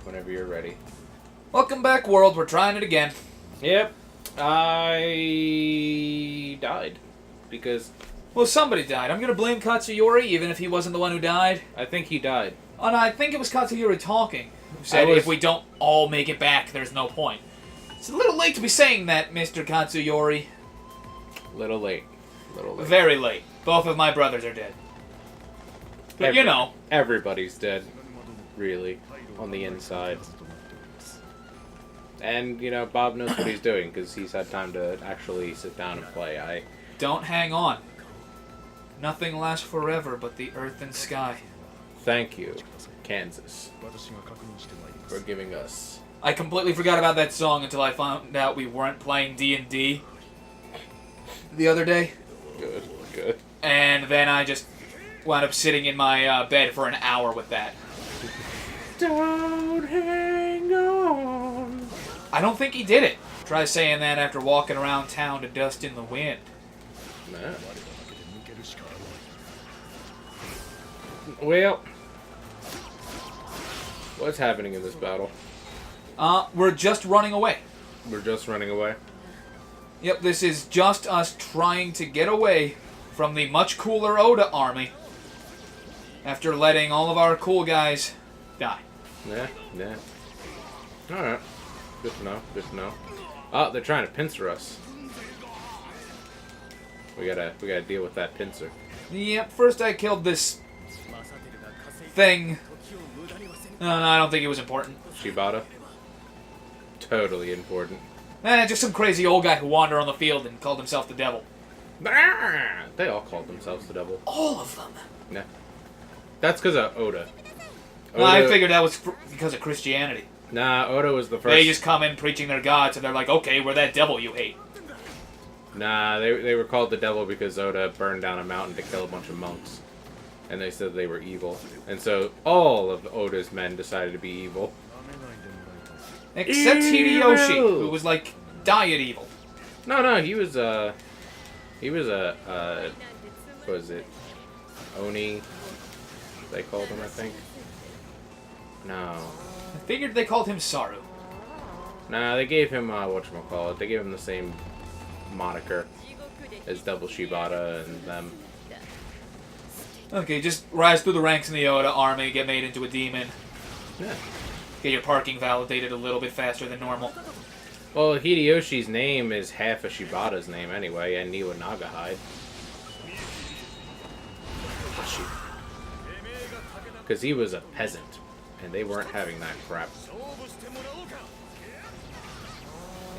whenever you're ready. Welcome back, world. We're trying it again. Yep. I died. Because... Well, somebody died. I'm gonna blame Katsuyori, even if he wasn't the one who died. I think he died. And I think it was Katsuyori talking, who said if we don't all make it back, there's no point. It's a little late to be saying that, Mr. Katsuyori. Little late. Little late. Very late. Both of my brothers are dead. But you know. Everybody's dead. Really. On the inside. And, you know, Bob knows what he's doing, because he's had time to actually sit down and play. Don't hang on. Nothing lasts forever but the earth and sky. Thank you, Kansas, for giving us... I completely forgot about that song until I found out we weren't playing D&D the other day. Good, good. And then I just wound up sitting in my bed for an hour with that. Don't hang on. I don't think he did it. Try saying that after walking around town to dust in the wind. Nah. Well, what's happening in this battle? We're just running away. We're just running away? Yep, this is just us trying to get away from the much cooler Oda army after letting all of our cool guys die. Yeah. Alright. Good to know, good to know. Oh, they're trying to pincer us. We gotta deal with that pincer. Yep, first I killed this thing. No, I don't think it was important. Shibata? Totally important. Just some crazy old guy who wandered on the field and called himself the devil. They all called themselves the devil. All of them? Yeah. That's because of Oda. No, I figured that was because of Christianity. Nah, Oda was the first. They just come in preaching their gods and they're like, okay, we're that devil you hate. Nah, they were called the devil because Oda burned down a mountain to kill a bunch of monks. And they said they were evil. And so all of Oda's men decided to be evil. Except Hideyoshi, who was like diet evil. No, he was what was it? Oni, they called him, I think. No. I figured they called him Saru. Nah, they gave him, whatchamacallit, they gave him the same moniker as Double Shibata and them. Okay, just rise through the ranks in the Oda army, get made into a demon. Yeah. Get your parking validated a little bit faster than normal. Well, Hideyoshi's name is half of Shibata's name anyway, and Niwa Nagahide. Because he was a peasant, and they weren't having that crap.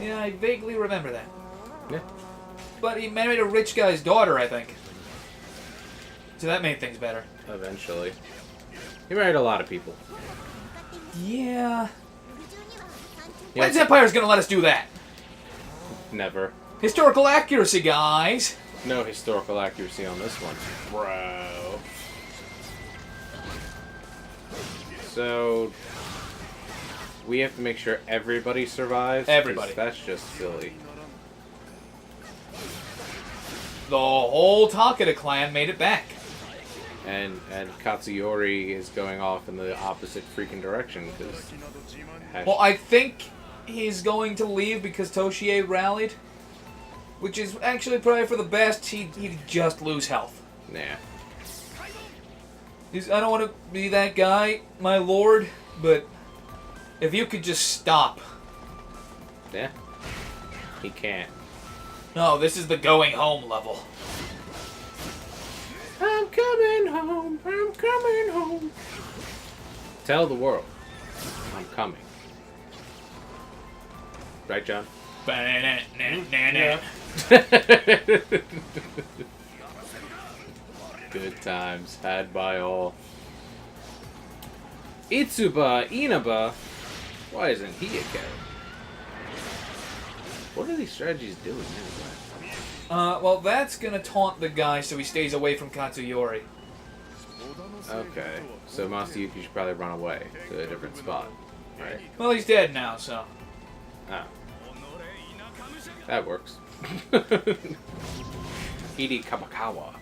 Yeah, I vaguely remember that. Yeah. But he married a rich guy's daughter, I think. So that made things better. Eventually. He married a lot of people. Yeah. When's Empire's gonna let us do that? Never. Historical accuracy, guys! No historical accuracy on this one. Bro. So... we have to make sure everybody survives? Everybody. That's just silly. The whole Takeda clan made it back. And Katsuyori is going off in the opposite freaking direction because. Well, I think he's going to leave because Toshie rallied, which is actually probably for the best. He'd just lose health. Nah. I don't want to be that guy, my lord, but if you could just stop. Yeah. He can't. No, this is the going home level. I'm coming home. I'm coming home. Tell the world. I'm coming. Right, John? Yeah. Good times had by all. Itsuba Inaba. Why isn't he a character? What are these strategies doing anyway? Well, that's gonna taunt the guy so he stays away from Katsuyori. Okay, so Masayuki should probably run away to a different spot, right? Well, he's dead now, so. Oh. That works. Hide Kamakawa.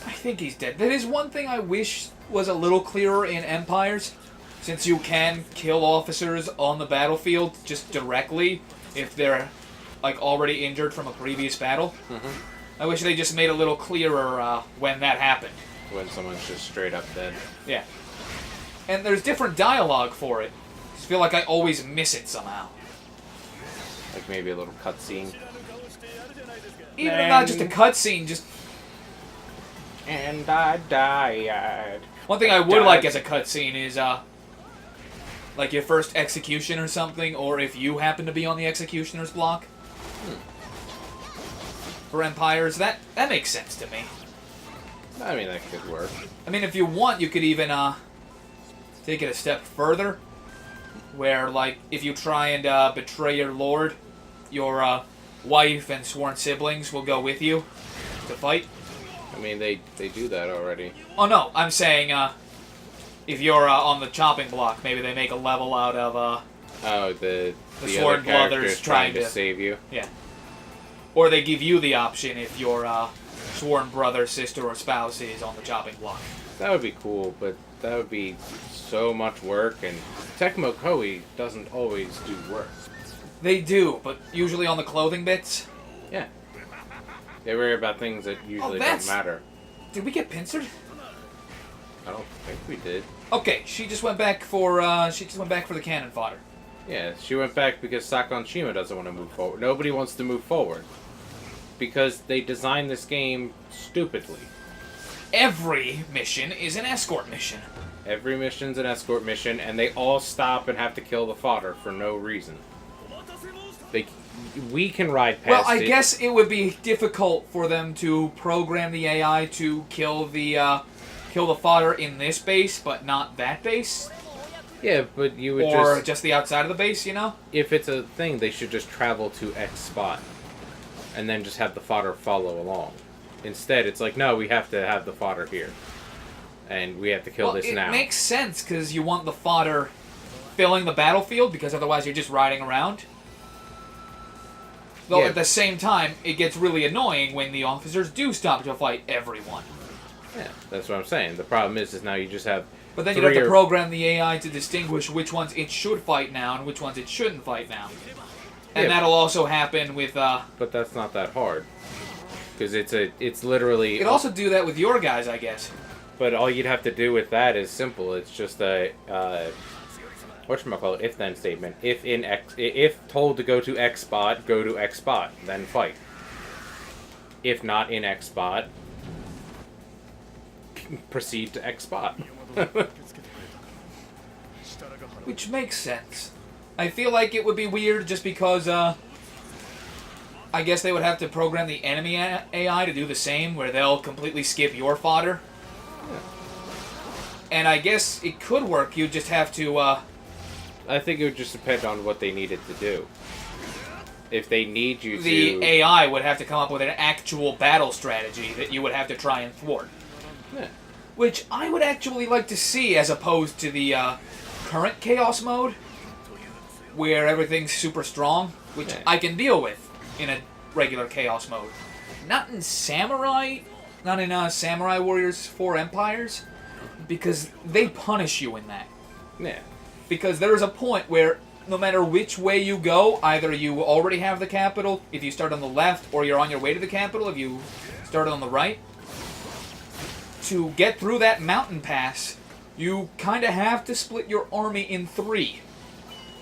I think he's dead. That is one thing I wish was a little clearer in Empires. since you can kill officers on the battlefield just directly if they're like already injured from a previous battle. I wish they just made it a little clearer when that happened. When someone's just straight up dead. Yeah. And there's different dialogue for it. I just feel like I always miss it somehow. Like maybe a little cutscene. Even if not just a cutscene, just... And I died. One thing I would like as a cutscene is, like your first execution or something, or if you happen to be on the executioner's block. For Empires, that makes sense to me. I mean, that could work. I mean, if you want, you could even, take it a step further, where, like, if you try and, betray your lord, your, wife and sworn siblings will go with you to fight. I mean, they do that already. Oh, no, I'm saying, if you're, on the chopping block, maybe they make a level out of, Oh, the Sword other character's Brothers trying trying to save you. Yeah. Or they give you the option if your, sworn brother, sister, or spouse is on the chopping block. That would be cool, but that would be so much work, and Techmo Koei doesn't always do work. They do, but usually on the clothing bits. Yeah. They worry about things that usually don't matter. Did we get pincered? I don't think we did. Okay, she just went back for the cannon fodder. Yeah, she went back because Sakon Shima doesn't want to move forward. Nobody wants to move forward. Because they designed this game stupidly. Every mission is an escort mission. Every mission's an escort mission, and they all stop and have to kill the fodder for no reason. We can ride past it. Well, I guess it would be difficult for them to program the AI to kill the fodder in this base, but not that base. Yeah, but you would or just the outside of the base, you know? If it's a thing, they should just travel to X spot. And then just have the fodder follow along. Instead, it's like, no, we have to have the fodder here. And we have to kill this now. It makes sense, because you want the fodder filling the battlefield, because otherwise you're just riding around. Though at the same time, it gets really annoying when the officers do stop to fight everyone. Yeah, that's what I'm saying. The problem is now you just have... But then you'd have to program the AI to distinguish which ones it should fight now and which ones it shouldn't fight now. And that'll also happen with... But that's not that hard. Because it's literally... It'd also do that with your guys, I guess. But all you'd have to do with that is simple. It's just a... whatchamacallit, if-then statement. If told to go to X spot, go to X spot, then fight. If not in X spot, proceed to X spot. Which makes sense. I feel like it would be weird just because, I guess they would have to program the enemy AI to do the same, where they'll completely skip your fodder. Yeah. And I guess it could work, you just have to, I think it would just depend on what they needed to do. If they need you to... The AI would have to come up with an actual battle strategy that you would have to try and thwart. Yeah. Which I would actually like to see as opposed to the current Chaos mode, where everything's super strong, which I can deal with in a regular Chaos mode. Not in Samurai, not in Samurai Warriors 4 Empires, because they punish you in that. Yeah. Because there is a point where no matter which way you go, either you already have the capital if you start on the left, or you're on your way to the capital if you started on the right. To get through that mountain pass, you kind of have to split your army in 3.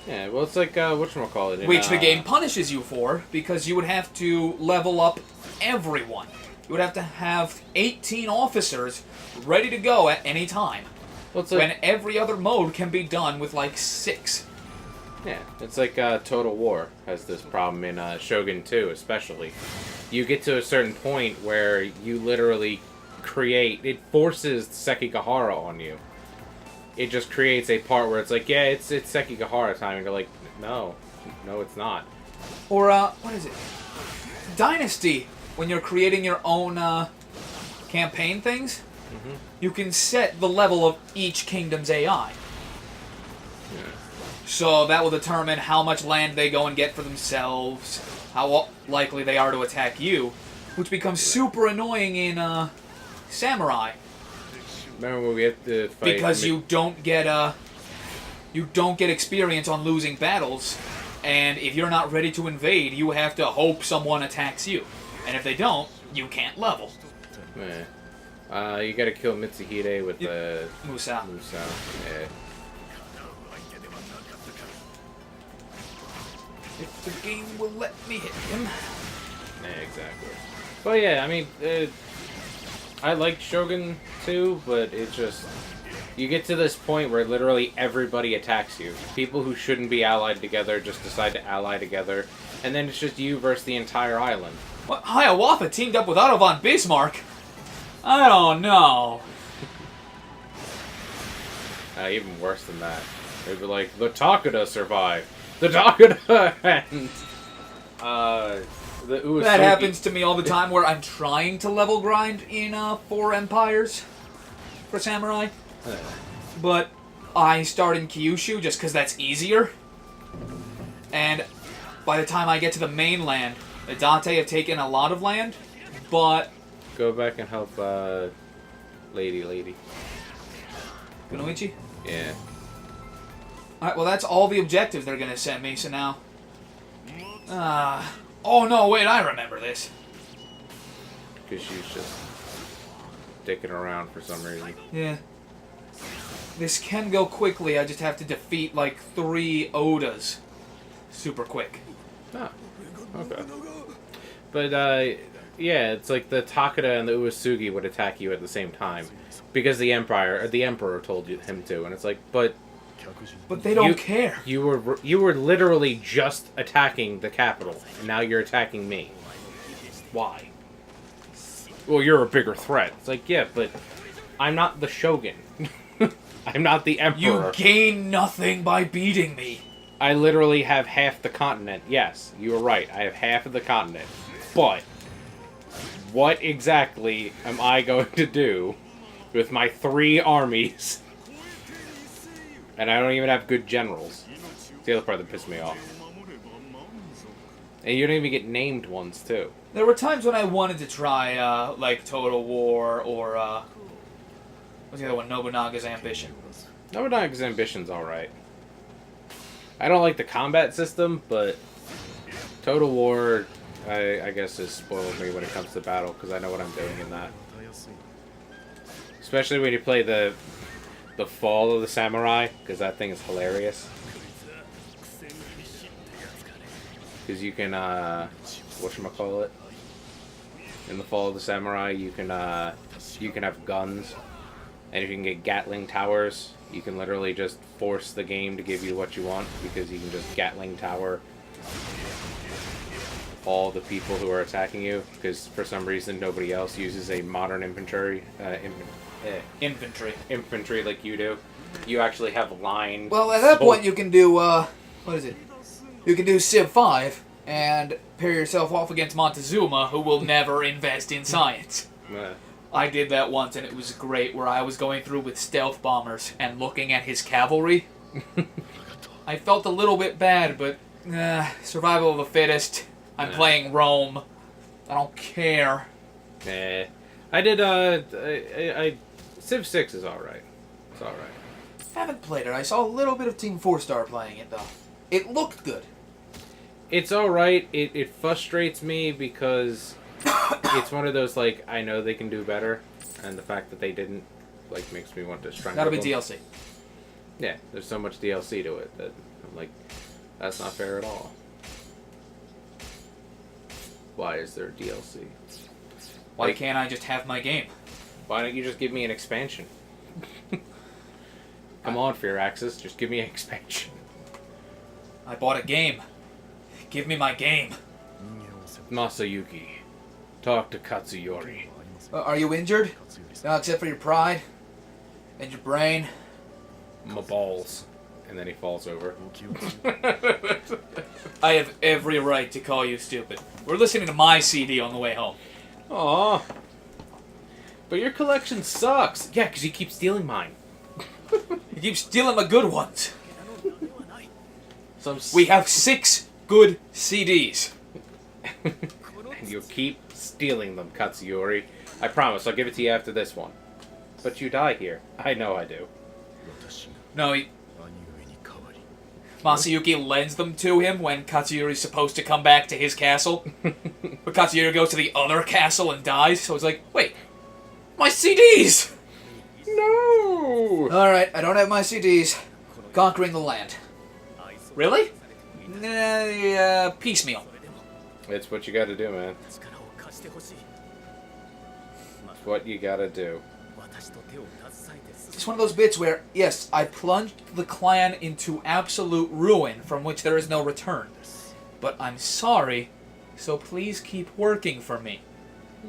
Yeah, well, it's like, whatchamacallit. Which the game punishes you for, because you would have to level up everyone. You would have to have 18 officers ready to go at any time. Well, it's like, when every other mode can be done with, like, 6. Yeah, it's like Total War has this problem in Shogun 2, especially. You get to a certain point where you literally create... It forces Sekigahara on you. It just creates a part where it's like, yeah, it's Sekigahara time, and you're like, no, it's not. Or, what is it? Dynasty, when you're creating your own, campaign things, you can set the level of each kingdom's AI. Yeah. So that will determine how much land they go and get for themselves, how likely they are to attack you, which becomes super annoying in, Samurai. Remember when we had to fight... Because you don't get, you don't get experience on losing battles, and if you're not ready to invade, you have to hope someone attacks you. And if they don't, you can't level. Yeah. You gotta kill Mitsuhide with the... Musa. Yeah. If the game will let me hit him. Yeah, exactly. Well, yeah, I mean, I like Shogun too, but it's just... You get to this point where literally everybody attacks you. People who shouldn't be allied together just decide to ally together, and then it's just you versus the entire island. What? Hiawatha teamed up with Otto von Bismarck? I don't know. Even worse than that. They'd be like, the Takeda survived. The Takeda and... the Uesugi. That happens to me all the time where I'm trying to level grind in 4 Empires for Samurai. But I start in Kyushu just because that's easier. And by the time I get to the mainland, the Date have taken a lot of land, but... Go back and help, Lady. Kunoichi? Yeah. Alright, well that's all the objectives they're gonna send me, so now... oh no, wait, I remember this. Because she's just dicking around for some reason. Yeah. This can go quickly, I just have to defeat like 3 Odas. Super quick. Ah, okay. But, yeah, it's like the Takeda and the Uesugi would attack you at the same time. Because the Emperor told him to, and it's like, but they don't care. You were literally just attacking the capital, and now you're attacking me. Why? Well, you're a bigger threat. It's like, yeah, but I'm not the Shogun. I'm not the Emperor. You gain nothing by beating me. I literally have half the continent. Yes, you were right. I have half of the continent. But what exactly am I going to do with my 3 armies? And I don't even have good generals. It's the other part that pissed me off. And you don't even get named ones, too. There were times when I wanted to try, like, Total War or, what's the other one? Nobunaga's Ambition. Nobunaga's Ambition's alright. I don't like the combat system, but Total War, I guess, has spoiled me when it comes to battle, because I know what I'm doing in that. Especially when you play the Fall of the Samurai, because that thing is hilarious. Because you can, whatchamacallit? In the Fall of the Samurai, you can have guns, and if you can get Gatling towers, you can literally just force the game to give you what you want, because you can just Gatling tower all the people who are attacking you, because for some reason nobody else uses a modern infantry like you do. You actually have line. Well, at that point you can do, what is it? You can do Civ 5 and pair yourself off against Montezuma, who will never invest in science. I did that once and it was great, where I was going through with stealth bombers and looking at his cavalry. I felt a little bit bad, but survival of the fittest. I'm playing Rome. I don't care. I did, Civ 6 is alright. It's alright. Haven't played it. I saw a little bit of Team 4-Star playing it, though. It looked good. It's alright. It frustrates me because it's one of those, like, I know they can do better, and the fact that they didn't, like, makes me want to strangle Gotta them. be DLC. Yeah, there's so much DLC to it that I'm like, that's not fair at all. Why is there DLC? Why can't I just have my game? Why don't you just give me an expansion? Come on, Firaxis, just give me an expansion. I bought a game. Give me my game. Masayuki, talk to Katsuyori. Are you injured? No, except for your pride and your brain. My balls. And then he falls over. I have every right to call you stupid. We're listening to my CD on the way home. Aww. But your collection sucks. Yeah, because you keep stealing mine. You keep stealing my good ones. We have 6 good CDs. And you keep stealing them, Katsuyori. I promise, I'll give it to you after this one. But you die here. I know I do. No, Masayuki lends them to him when Katsuyori's supposed to come back to his castle. But Katsuyori goes to the other castle and dies, so it's like, wait, my CDs! No! Alright, I don't have my CDs. Conquering the land. Really? Piecemeal. It's what you gotta do, man. It's what you gotta do. It's one of those bits where, yes, I plunged the clan into absolute ruin from which there is no return. But I'm sorry, so please keep working for me.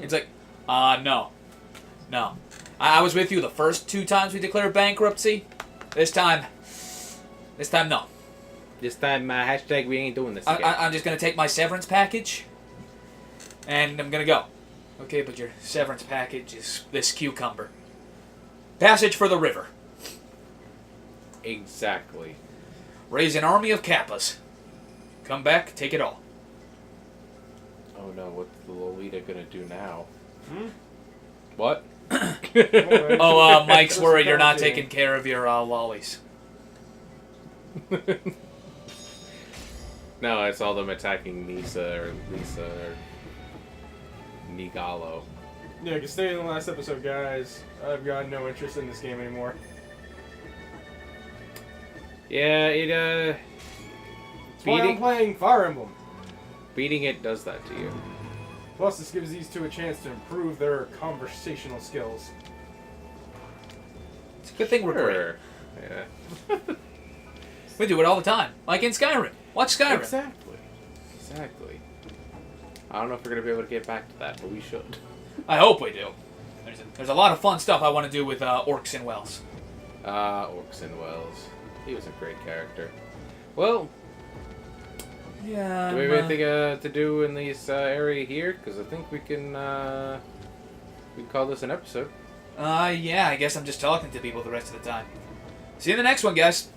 It's like, no. No. I was with you the first 2 times we declared bankruptcy. This time, no. This time, hashtag we ain't doing this again. I'm just going to take my severance package, and I'm going to go. Okay, but your severance package is this cucumber. Passage for the river. Exactly. Raise an army of Kappas. Come back, take it all. Oh no, what's the Lolita gonna do now? What? Mike's worried you're not taking care of your lollies. No, I saw them attacking Nisa or Lisa or Nigalo. Yeah, you can stay in the last episode, guys. I've got no interest in this game anymore. Yeah, That's why I'm playing Fire Emblem. beating it does that to you. Plus, this gives these two a chance to improve their conversational skills. It's a good thing we're great. Sure. Yeah. We do it all the time. Like in Skyrim. Watch Skyrim. Exactly. I don't know if we're gonna be able to get back to that, but we should. I hope we do. There's a lot of fun stuff I want to do with Orcs in Wells. Orcs Wells. He was a great character. Well, Yeah. do we have anything to do in this area here? Because I think we can call this an episode. Yeah, I guess I'm just talking to people the rest of the time. See you in the next one, guys.